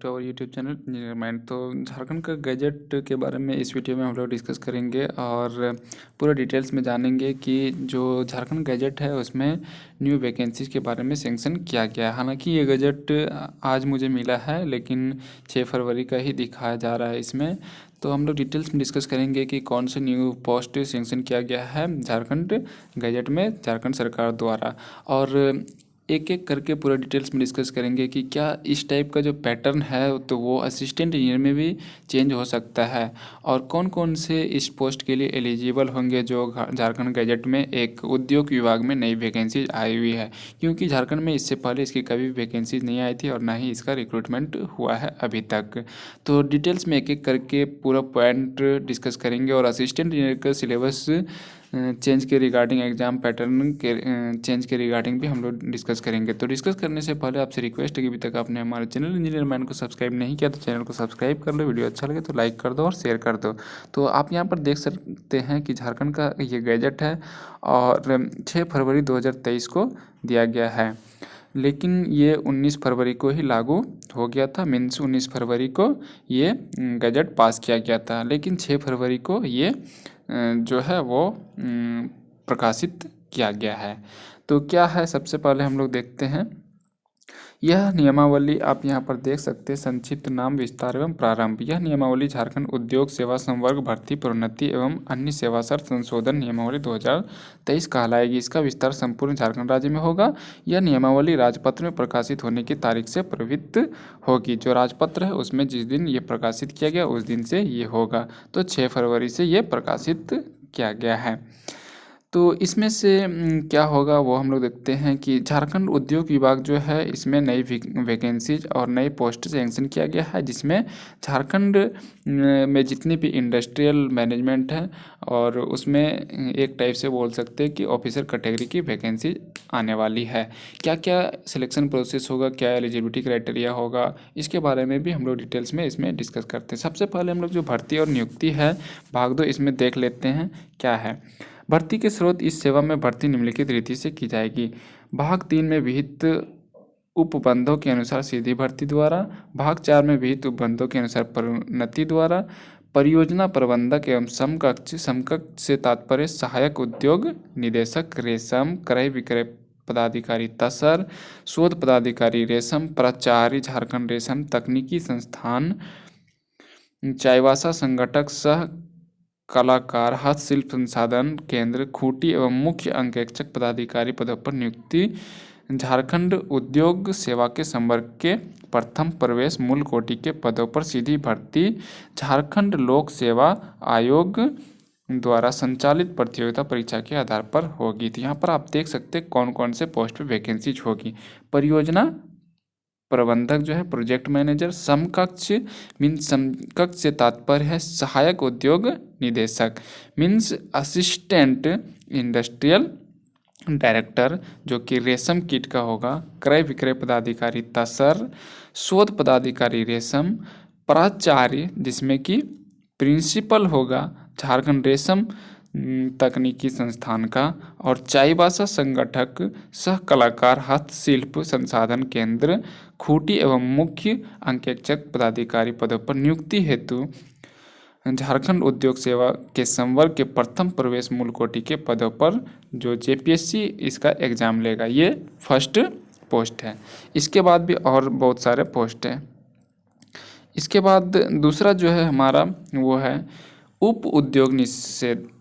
To our YouTube channel engineer mind. तो झारखंड का gadget के बारे में इस वीडियो में हम लोग डिस्कस करेंगे और पूरा डिटेल्स में जानेंगे कि जो झारखंड गैजेट है उसमें न्यू वैकेंसीज के बारे में सेंक्शन किया गया है। हालांकि ये गैजेट आज मुझे मिला है, लेकिन 6 फरवरी का ही दिखाया जा रहा है इसमें। तो हम लोग डिटेल्स में डिस्कस करेंगे कि कौन से न्यू पोस्ट सेंक्शन किया गया है झारखंड गैजेट में झारखंड सरकार द्वारा, और एक एक करके पूरा डिटेल्स में डिस्कस करेंगे कि क्या इस टाइप का जो पैटर्न है तो वो असिस्टेंट इंजीनियर में भी चेंज हो सकता है, और कौन कौन से इस पोस्ट के लिए एलिजिबल होंगे जो झारखंड गैजेट में एक उद्योग विभाग में नई वैकेंसीज आई हुई है। क्योंकि झारखंड में इससे पहले इसकी कभी वैकेंसीज नहीं आई थी और ना ही इसका रिक्रूटमेंट हुआ है अभी तक। तो डिटेल्स में एक एक करके पूरा पॉइंट डिस्कस करेंगे और असिस्टेंट इंजीनियर का सिलेबस चेंज के रिगार्डिंग, एग्जाम पैटर्न के चेंज के रिगार्डिंग भी हम लोग डिस्कस करेंगे। तो डिस्कस करने से पहले आपसे रिक्वेस्ट है कि अभी तक आपने हमारे चैनल इंजीनियर मैन को सब्सक्राइब नहीं किया तो चैनल को सब्सक्राइब कर लो, वीडियो अच्छा लगे तो लाइक कर दो और शेयर कर दो। तो आप यहाँ पर देख सकते हैं कि झारखंड का ये गैजेट है और 6 फरवरी 2023 को दिया गया है, लेकिन ये 19 फरवरी को ही लागू हो गया था। मीन्स 19 फरवरी को ये गैजेट पास किया गया था, लेकिन 6 फरवरी को ये जो है वो प्रकाशित किया गया है। तो क्या है, सबसे पहले हम लोग देखते हैं यह नियमावली। आप यहाँ पर देख सकते हैं संक्षिप्त नाम, विस्तार एवं प्रारंभ। यह नियमावली झारखंड उद्योग सेवा संवर्ग भर्ती प्रोन्नति एवं अन्य सेवा शर्त संशोधन नियमावली 2023 कहलाएगी। इसका विस्तार संपूर्ण झारखंड राज्य में होगा। यह नियमावली राजपत्र में प्रकाशित होने की तारीख से प्रवृत्त होगी। जो राजपत्र है उसमें जिस दिन ये प्रकाशित किया गया उस दिन से ये होगा। तो 6 फरवरी से ये प्रकाशित किया गया है। तो इसमें से क्या होगा वो हम लोग देखते हैं कि झारखंड उद्योग विभाग जो है इसमें नई वैकेंसीज और नई पोस्ट सेंक्शन किया गया है, जिसमें झारखंड में जितनी भी इंडस्ट्रियल मैनेजमेंट है और उसमें एक टाइप से बोल सकते हैं कि ऑफिसर कैटेगरी की वैकेंसी आने वाली है। क्या क्या सिलेक्शन प्रोसेस होगा, क्या एलिजिबिलिटी क्राइटेरिया होगा, इसके बारे में भी हम लोग डिटेल्स में इसमें डिस्कस करते हैं। सबसे पहले हम लोग जो भर्ती और नियुक्ति है भाग 2 इसमें देख लेते हैं क्या है। भर्ती के स्रोत, इस सेवा में भर्ती निम्नलिखित रीति से की जाएगी। भाग 3 में विहित उपबंधों के अनुसार सीधी भर्ती द्वारा, भाग 4 में विहित उपबंधों के अनुसार प्रोन्नति द्वारा, परियोजना प्रबंधक एवं समकक्ष से तात्पर्य सहायक उद्योग निदेशक रेशम, क्रय विक्रय पदाधिकारी तसर, शोध पदाधिकारी रेशम, प्राचार्य झारखंड रेशम तकनीकी संस्थान, चाईबासा संगठक सह कलाकार, हस्तशिल्प संसाधन केंद्र खूंटी एवं मुख्य अंकेक्षक पदाधिकारी पदों पर नियुक्ति झारखंड उद्योग सेवा के संवर्ग के प्रथम प्रवेश मूल कोटि के पदों पर सीधी भर्ती झारखंड लोक सेवा आयोग द्वारा संचालित प्रतियोगिता परीक्षा के आधार पर होगी। तो यहाँ पर आप देख सकते हैं कौन कौन से पोस्ट पे वैकेंसीज होगी। परियोजना प्रबंधक जो है प्रोजेक्ट मैनेजर, समकक्ष मीन्स समकक्ष से तात्पर्य है सहायक उद्योग निदेशक मीन्स असिस्टेंट इंडस्ट्रियल डायरेक्टर जो कि रेशम कीट का होगा, क्रय विक्रय पदाधिकारी तसर, शोध पदाधिकारी रेशम, प्राचार्य जिसमें कि प्रिंसिपल होगा झारखंड रेशम तकनीकी संस्थान का, और चाईबासा संगठक सह कलाकार हस्तशिल्प संसाधन केंद्र खूंटी एवं मुख्य अंकेक्षक पदाधिकारी पदों पर नियुक्ति हेतु झारखंड उद्योग सेवा के संवर्ग के प्रथम प्रवेश मूल कोटि के पदों पर जो जेपीएससी इसका एग्जाम लेगा, ये फर्स्ट पोस्ट है। इसके बाद भी और बहुत सारे पोस्ट हैं। इसके बाद दूसरा जो है हमारा वो है उप उद्योग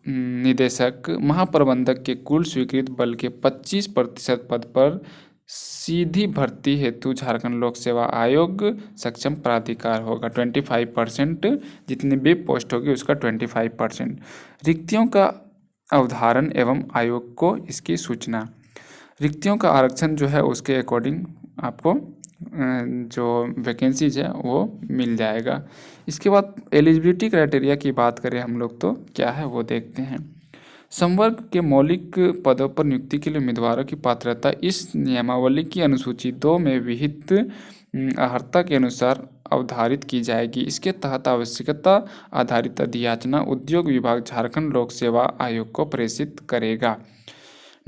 निदेशक महाप्रबंधक के कुल स्वीकृत बल के 25% पद पर सीधी भर्ती हेतु झारखंड लोक सेवा आयोग सक्षम प्राधिकार होगा। 25% जितनी भी पोस्ट होगी उसका 25%। रिक्तियों का अवधारण एवं आयोग को इसकी सूचना। रिक्तियों का आरक्षण जो है उसके अकॉर्डिंग आपको जो वैकेंसीज है वो मिल जाएगा। इसके बाद एलिजिबिलिटी क्राइटेरिया की बात करें हम लोग तो क्या है वो देखते हैं। संवर्ग के मौलिक पदों पर नियुक्ति के लिए उम्मीदवारों की पात्रता इस नियमावली की अनुसूची 2 में विहित अर्हता के अनुसार अवधारित की जाएगी। इसके तहत आवश्यकता आधारित अधियाचना उद्योग विभाग झारखंड लोक सेवा आयोग को प्रेषित करेगा।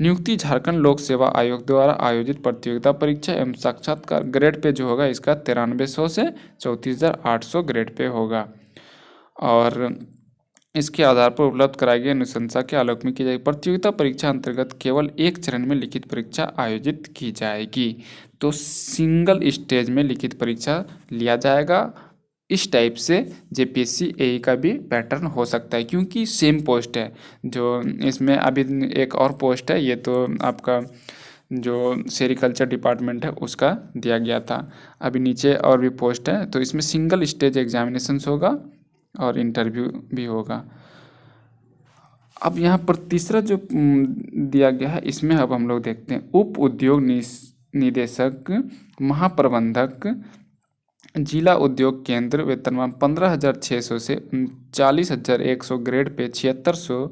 नियुक्ति झारखंड लोक सेवा आयोग द्वारा आयोजित प्रतियोगिता परीक्षा एवं साक्षात्कार ग्रेड पे जो होगा इसका 9300 से 34,800 ग्रेड पे होगा। और इसके आधार पर उपलब्ध कराई गई अनुशंसा के आलोक में की जाएगी। प्रतियोगिता परीक्षा अंतर्गत केवल एक चरण में लिखित परीक्षा आयोजित की जाएगी। तो सिंगल स्टेज में लिखित परीक्षा लिया जाएगा। इस टाइप से जेपीएससी एई का भी पैटर्न हो सकता है, क्योंकि सेम पोस्ट है। जो इसमें अभी एक और पोस्ट है, ये तो आपका जो सेरिकल्चर डिपार्टमेंट है उसका दिया गया था। अभी नीचे और भी पोस्ट है, तो इसमें सिंगल स्टेज एग्जामिनेशंस होगा और इंटरव्यू भी होगा। अब यहाँ पर तीसरा जो दिया गया है, इसमें अब हम लोग देखते हैं उप उद्योग निदेशक महाप्रबंधक जिला उद्योग केंद्र वेतनमान 15,600 से 39,100 ग्रेड पे 7,600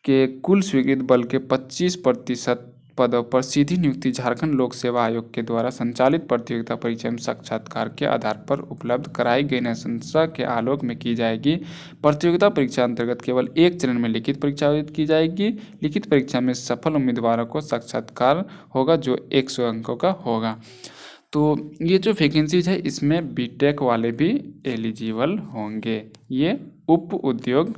के कुल स्वीकृत बल के 25% पदों पर सीधी नियुक्ति झारखंड लोक सेवा आयोग के द्वारा संचालित प्रतियोगिता परीक्षा एवं साक्षात्कार के आधार पर उपलब्ध कराई गई अनुशंसा के आलोक में की जाएगी। प्रतियोगिता परीक्षा अंतर्गत केवल एक चरण में लिखित परीक्षा आयोजित की जाएगी। लिखित परीक्षा में सफल उम्मीदवारों को साक्षात्कार होगा जो 100 अंकों का होगा। तो ये जो वैकेंसीज है इसमें बीटेक वाले भी एलिजिबल होंगे। ये उप उद्योग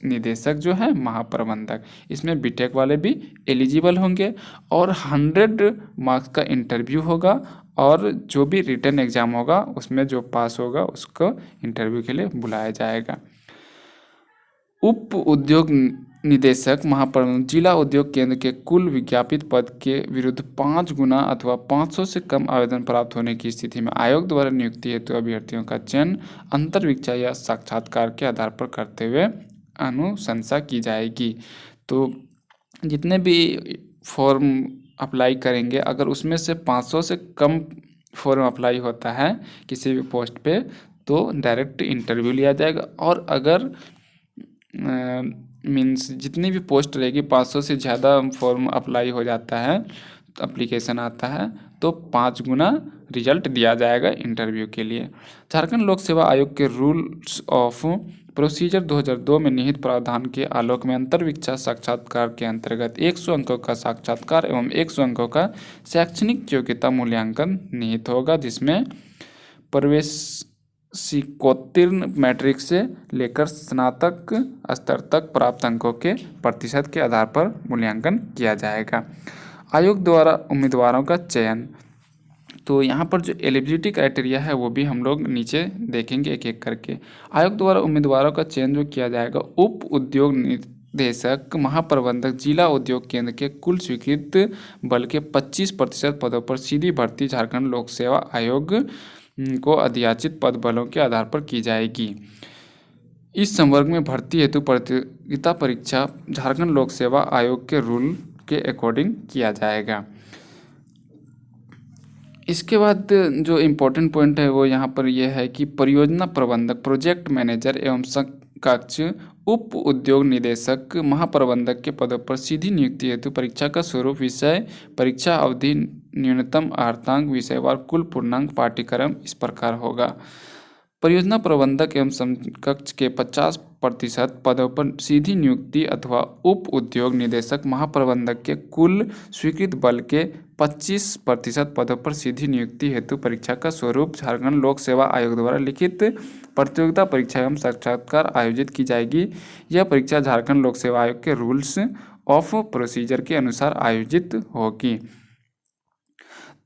निदेशक जो है महाप्रबंधक, इसमें बीटेक वाले भी एलिजिबल होंगे और 100 मार्क्स का इंटरव्यू होगा और जो भी रिटन एग्जाम होगा उसमें जो पास होगा उसको इंटरव्यू के लिए बुलाया जाएगा। उप उद्योग निदेशक महाप्रबंधक जिला उद्योग केंद्र के कुल विज्ञापित पद के विरुद्ध 5 गुना अथवा 500 से कम आवेदन प्राप्त होने की स्थिति में आयोग द्वारा नियुक्ति हेतु अभ्यर्थियों का चयन अंतर्विक्षा या साक्षात्कार के आधार पर करते हुए अनुशंसा की जाएगी। तो जितने भी फॉर्म अप्लाई करेंगे, अगर उसमें से 500 से कम फॉर्म अप्लाई होता है किसी भी पोस्ट पे, तो डायरेक्ट इंटरव्यू लिया जाएगा। और अगर मीन्स जितनी भी पोस्ट रहेगी 500 से ज़्यादा फॉर्म अप्लाई हो जाता है, तो एप्लीकेशन आता है, तो 5 गुना रिजल्ट दिया जाएगा इंटरव्यू के लिए। झारखंड लोक सेवा आयोग के रूल्स ऑफ प्रोसीजर 2002 में निहित प्रावधान के आलोक में अंतर्विक्षा साक्षात्कार के अंतर्गत 100 अंकों का साक्षात्कार एवं 100 अंकों का शैक्षणिक योग्यता मूल्यांकन निहित होगा, जिसमें प्रवेश स्वीकोत्तीर्ण मैट्रिक से लेकर स्नातक स्तर तक प्राप्त अंकों के प्रतिशत के आधार पर मूल्यांकन किया जाएगा। आयोग द्वारा उम्मीदवारों का चयन, तो यहाँ पर जो एलिजिबिलिटी क्राइटेरिया है वो भी हम लोग नीचे देखेंगे एक एक करके। आयोग द्वारा उम्मीदवारों का चयन जो किया जाएगा, उप उद्योग निदेशक महाप्रबंधक जिला उद्योग केंद्र के कुल स्वीकृत बल के 25% पदों पर सीधी भर्ती झारखंड लोक सेवा आयोग को अधियाचित पद बलों के आधार पर की जाएगी। इस संवर्ग में भर्ती हेतु प्रतियोगिता परीक्षा झारखंड लोक सेवा आयोग के रूल के अकॉर्डिंग किया जाएगा। इसके बाद जो इम्पोर्टेंट पॉइंट है वो यहाँ पर यह है कि परियोजना प्रबंधक, प्रोजेक्ट मैनेजर एवं समकक्ष उप उद्योग निदेशक महाप्रबंधक के पदों पर सीधी नियुक्ति हेतु परीक्षा का स्वरूप, विषय, परीक्षा अवधि, न्यूनतम अर्थांक, विषयवार कुल पूर्णांक पाठ्यक्रम इस प्रकार होगा। परियोजना प्रबंधक एवं समकक्ष के 50% पदों पर सीधी नियुक्ति अथवा उप उद्योग निदेशक महाप्रबंधक के कुल स्वीकृत बल के 25% पदों पर सीधी नियुक्ति हेतु परीक्षा का स्वरूप झारखंड लोक सेवा आयोग द्वारा लिखित प्रतियोगिता परीक्षा एवं साक्षात्कार आयोजित की जाएगी। यह परीक्षा झारखंड लोक सेवा आयोग के रूल्स ऑफ प्रोसीजर के अनुसार आयोजित होगी।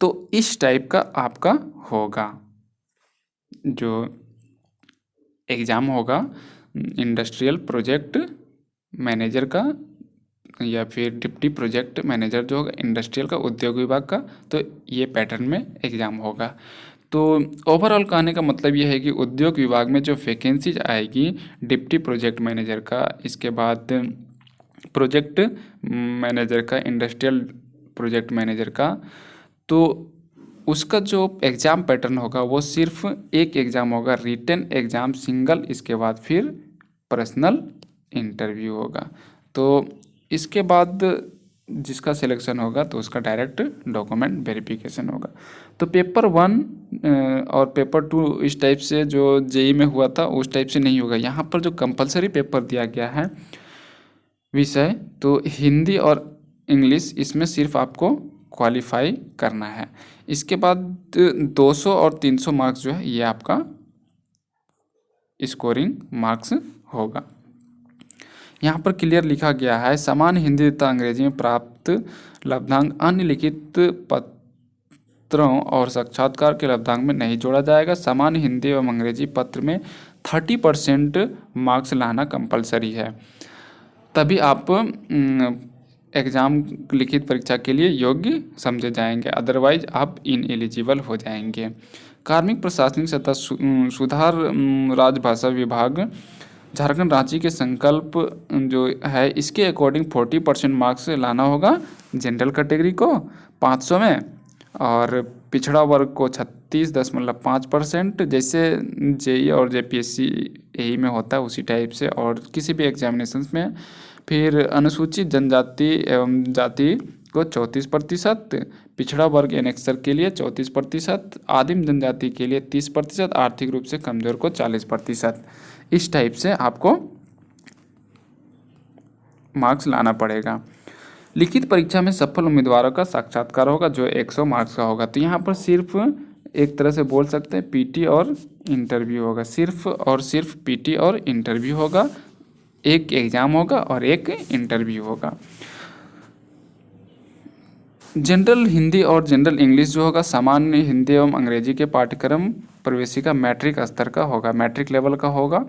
तो इस टाइप का आपका होगा जो एग्ज़ाम होगा इंडस्ट्रियल प्रोजेक्ट मैनेजर का या फिर डिप्टी प्रोजेक्ट मैनेजर जो होगा इंडस्ट्रियल का, उद्योग विभाग का, तो ये पैटर्न में एग्ज़ाम होगा। तो ओवरऑल कहने का मतलब ये है कि उद्योग विभाग में जो वैकेंसीज आएगी डिप्टी प्रोजेक्ट मैनेजर का, इसके बाद प्रोजेक्ट मैनेजर का, इंडस्ट्रियल प्रोजेक्ट मैनेजर का, तो उसका जो एग्ज़ाम पैटर्न होगा वो सिर्फ एक एग्ज़ाम होगा, रिटन एग्ज़ाम सिंगल, इसके बाद फिर पर्सनल इंटरव्यू होगा। तो इसके बाद जिसका सिलेक्शन होगा तो उसका डायरेक्ट डॉक्यूमेंट वेरिफिकेशन होगा। तो पेपर 1 और पेपर 2 इस टाइप से जो जेई में हुआ था उस टाइप से नहीं होगा। यहाँ पर जो कंपलसरी पेपर दिया गया है विषय, तो हिंदी और इंग्लिश, इसमें सिर्फ आपको क्वालिफाई करना है। इसके बाद 200 और 300 मार्क्स जो है ये आपका स्कोरिंग मार्क्स होगा। यहाँ पर क्लियर लिखा गया है, समान हिंदी तथा अंग्रेजी में प्राप्त लब्धांक अन्य लिखित पत्रों और साक्षात्कार के लब्धांक में नहीं जोड़ा जाएगा। समान हिंदी एवं अंग्रेजी पत्र में 30% मार्क्स लाना कंपलसरी है, तभी आप एग्ज़ाम लिखित परीक्षा के लिए योग्य समझे जाएंगे, अदरवाइज आप इनएलिजिबल हो जाएंगे। कार्मिक प्रशासनिक सतत सुधार राजभाषा विभाग झारखंड रांची के संकल्प जो है इसके अकॉर्डिंग 40% मार्क्स लाना होगा जनरल कैटेगरी को 500 में, और पिछड़ा वर्ग को 36.5%, जैसे जेई और जेपीएससी यही में होता है उसी टाइप से, और किसी भी एग्जामिनेशंस में। फिर अनुसूचित जनजाति एवं जाति को 34%, पिछड़ा वर्ग एनेक्सर के लिए 34%, आदिम जनजाति के लिए 30%, आर्थिक रूप से कमजोर को 40%। इस टाइप से आपको मार्क्स लाना पड़ेगा। लिखित परीक्षा में सफल उम्मीदवारों का साक्षात्कार होगा जो 100 मार्क्स का होगा। तो यहाँ पर सिर्फ एक तरह से बोल सकते हैं पीटी और इंटरव्यू होगा, सिर्फ और सिर्फ पीटी और इंटरव्यू होगा, एक एग्जाम होगा और एक इंटरव्यू होगा। जनरल हिंदी और जनरल इंग्लिश जो होगा सामान्य हिंदी एवं अंग्रेजी के पाठ्यक्रम प्रवेशिका मैट्रिक स्तर का होगा, मैट्रिक लेवल का होगा।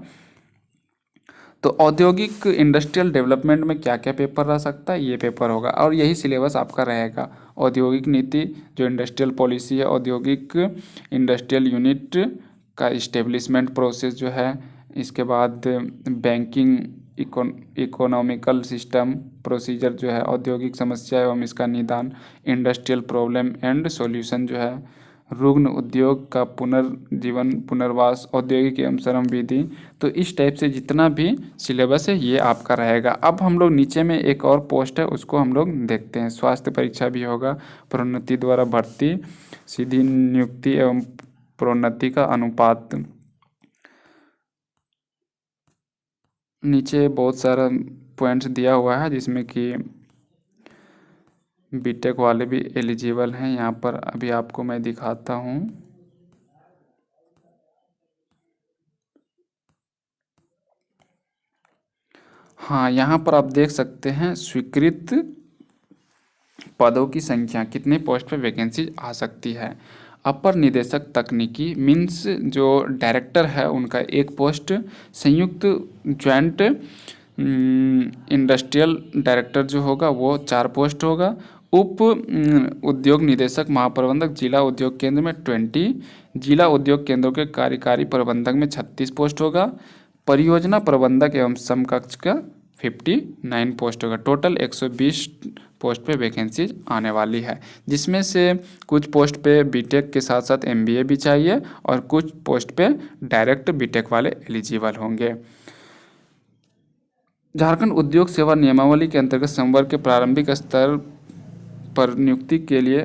तो औद्योगिक इंडस्ट्रियल डेवलपमेंट में क्या क्या पेपर रह सकता है, ये पेपर होगा और यही सिलेबस आपका रहेगा। औद्योगिक नीति जो इंडस्ट्रियल पॉलिसी है, औद्योगिक इंडस्ट्रियल यूनिट का इस्टेब्लिशमेंट प्रोसेस जो है, इसके बाद बैंकिंग इकोनॉमिकल सिस्टम प्रोसीजर जो है, औद्योगिक समस्या एवं इसका निदान, इंडस्ट्रियल प्रॉब्लम एंड सॉल्यूशन जो है, रुग्ण उद्योग का पुनर्जीवन पुनर्वास, औद्योगिक एवं श्रम विधि। तो इस टाइप से जितना भी सिलेबस है ये आपका रहेगा। अब हम लोग नीचे में एक और पोस्ट है उसको हम लोग देखते हैं। स्वास्थ्य परीक्षा भी होगा, प्रोन्नति द्वारा भर्ती, सीधी नियुक्ति एवं प्रोन्नति का अनुपात। नीचे बहुत सारा पॉइंट्स दिया हुआ है जिसमें कि बीटेक वाले भी एलिजिबल हैं। यहाँ पर अभी आपको मैं दिखाता हूँ। हाँ, यहाँ पर आप देख सकते हैं स्वीकृत पदों की संख्या, कितने पोस्ट पे वैकेंसी आ सकती है। अपर निदेशक तकनीकी मीन्स जो डायरेक्टर है उनका एक पोस्ट, संयुक्त ज्वाइंट इंडस्ट्रियल डायरेक्टर जो होगा वो 4 पोस्ट होगा, उप उद्योग निदेशक महाप्रबंधक जिला उद्योग केंद्र में 20, जिला उद्योग केंद्रों के कार्यकारी प्रबंधक में 36 पोस्ट होगा, परियोजना प्रबंधक एवं समकक्ष का 59 पोस्ट होगा। टोटल 120 पोस्ट पे वैकेंसी आने वाली है, जिसमें से कुछ पोस्ट पे बीटेक के साथ साथ एमबीए भी चाहिए और कुछ पोस्ट पे डायरेक्ट बीटेक वाले एलिजिबल होंगे। झारखंड उद्योग सेवा नियमावली के अंतर्गत संवर्ग के प्रारंभिक स्तर पर नियुक्ति के लिए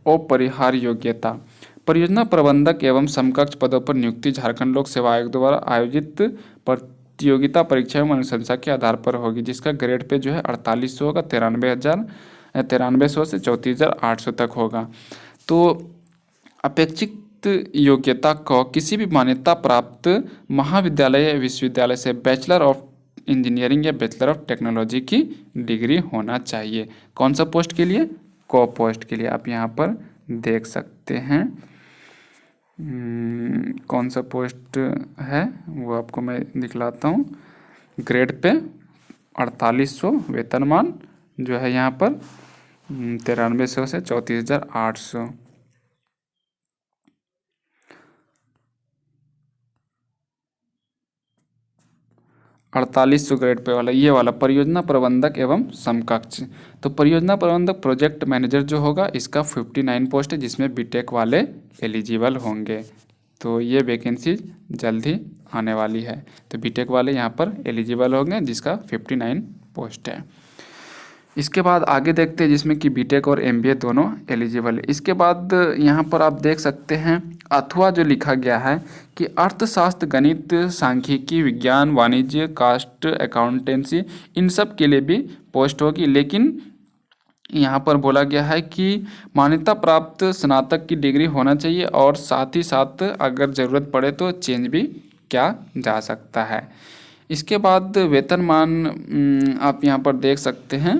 अपरिहार्य योग्यता, परियोजना प्रबंधक एवं समकक्ष पदों पर नियुक्ति झारखंड लोक सेवा आयोग द्वारा आयोजित प्रतियोगिता परीक्षा एवं अनुशंसा के आधार पर होगी, जिसका ग्रेड पे जो है 4800 होगा, 9300 से 34,800 तक होगा। तो अपेक्षित योग्यता को किसी भी मान्यता प्राप्त महाविद्यालय या विश्वविद्यालय से बैचलर ऑफ इंजीनियरिंग या बैचलर ऑफ टेक्नोलॉजी की डिग्री होना चाहिए। कौन सा पोस्ट के लिए? को पोस्ट के लिए। आप यहाँ पर देख सकते हैं कौन सा पोस्ट है वो आपको मैं दिखलाता हूँ। ग्रेड पे 4800 वेतनमान जो है यहाँ पर 9300 से 34,800। 4800 ग्रेड पे वाला ये वाला परियोजना प्रबंधक एवं समकक्ष। तो परियोजना प्रबंधक प्रोजेक्ट मैनेजर जो होगा इसका 59 पोस्ट है, जिसमें बीटेक वाले एलिजिबल होंगे। तो ये वैकेंसी जल्द ही आने वाली है। तो बीटेक वाले यहाँ पर एलिजिबल होंगे जिसका 59 पोस्ट है। इसके बाद आगे देखते हैं जिसमें कि बीटेक और एमबीए दोनों एलिजिबल है। इसके बाद यहाँ पर आप देख सकते हैं अथवा जो लिखा गया है कि अर्थशास्त्र, गणित, सांख्यिकी, विज्ञान, वाणिज्य, कास्ट अकाउंटेंसी, इन सब के लिए भी पोस्ट होगी, लेकिन यहाँ पर बोला गया है कि मान्यता प्राप्त स्नातक की डिग्री होना चाहिए और साथ ही साथ अगर ज़रूरत पड़े तो चेंज भी किया जा सकता है। इसके बाद वेतनमान आप यहाँ पर देख सकते हैं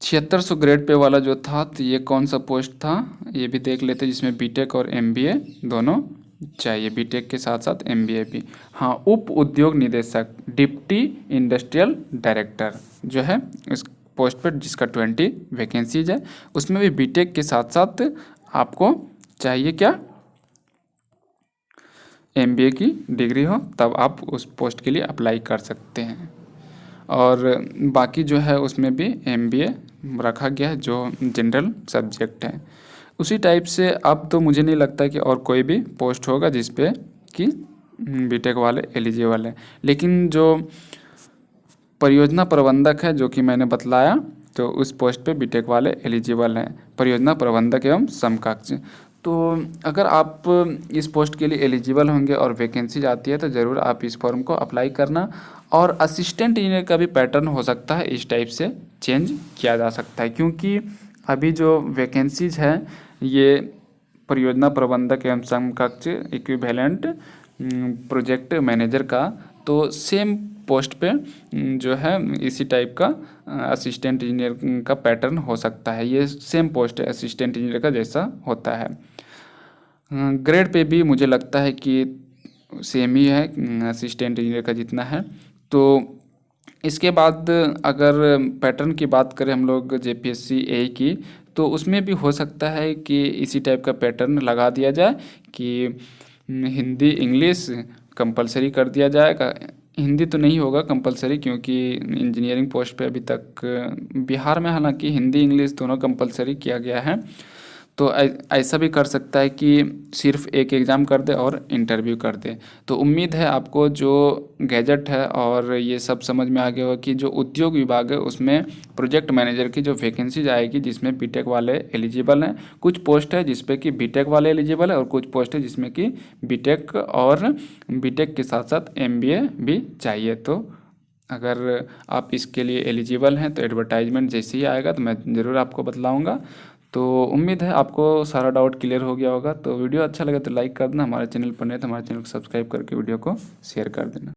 7600 ग्रेड पे वाला जो था, तो ये कौन सा पोस्ट था ये भी देख लेते हैं, जिसमें बीटेक और एमबीए दोनों चाहिए, बीटेक के साथ साथ एमबीए भी। हाँ, उप उद्योग निदेशक डिप्टी इंडस्ट्रियल डायरेक्टर जो है इस पोस्ट पर, जिसका 20 वैकेंसीज है, उसमें भी बीटेक के साथ साथ आपको चाहिए क्या, एमबीए की डिग्री हो, तब आप उस पोस्ट के लिए अप्लाई कर सकते हैं। और बाकी जो है उसमें भी एमबीए रखा गया है जो जनरल सब्जेक्ट है। उसी टाइप से अब तो मुझे नहीं लगता कि और कोई भी पोस्ट होगा जिस पे कि बीटेक वाले एलिजिबल है। लेकिन जो परियोजना प्रबंधक है जो कि मैंने बतलाया, तो उस पोस्ट पे बीटेक वाले एलिजिबल हैं, परियोजना प्रबंधक एवं समकक्ष। तो अगर आप इस पोस्ट के लिए एलिजिबल होंगे और वैकेंसी आती है तो ज़रूर आप इस फॉर्म को अप्लाई करना। और असिस्टेंट इंजीनियर का भी पैटर्न हो सकता है, इस टाइप से चेंज किया जा सकता है, क्योंकि अभी जो वैकेंसीज है ये परियोजना प्रबंधक एवं समकक्ष इक्विवेलेंट प्रोजेक्ट मैनेजर का, तो सेम पोस्ट पे जो है इसी टाइप का असिस्टेंट इंजीनियर का पैटर्न हो सकता है। ये सेम पोस्ट है असिस्टेंट इंजीनियर का जैसा होता है। ग्रेड पे भी मुझे लगता है कि सेम ही है असिस्टेंट इंजीनियर का जितना है। तो इसके बाद अगर पैटर्न की बात करें हम लोग जेपीएससी ए की, तो उसमें भी हो सकता है कि इसी टाइप का पैटर्न लगा दिया जाए कि हिंदी इंग्लिश कंपलसरी कर दिया जाएगा। हिंदी तो नहीं होगा कंपलसरी, क्योंकि इंजीनियरिंग पोस्ट पे अभी तक बिहार में हालांकि हिंदी इंग्लिश दोनों कंपलसरी किया गया है। तो ऐसा भी कर सकता है कि सिर्फ एक एग्ज़ाम कर दे और इंटरव्यू कर दे। तो उम्मीद है आपको जो गैजेट है और ये सब समझ में आ गया होगा कि जो उद्योग विभाग है उसमें प्रोजेक्ट मैनेजर की जो वैकेंसीज आएगी जिसमें बीटेक वाले एलिजिबल हैं। कुछ पोस्ट है जिसपे कि बीटेक वाले एलिजिबल है और कुछ पोस्ट है जिसमें कि बीटेक और बीटेक के साथ साथ एमबीए भी चाहिए। तो अगर आप इसके लिए एलिजिबल हैं तो एडवर्टाइजमेंट जैसे ही आएगा तो मैं ज़रूर आपको बतलाऊँगा। तो उम्मीद है आपको सारा डाउट क्लियर हो गया होगा। तो वीडियो अच्छा लगे तो लाइक कर देना, हमारे चैनल पर नहीं तो हमारे चैनल को सब्सक्राइब करके वीडियो को शेयर कर देना।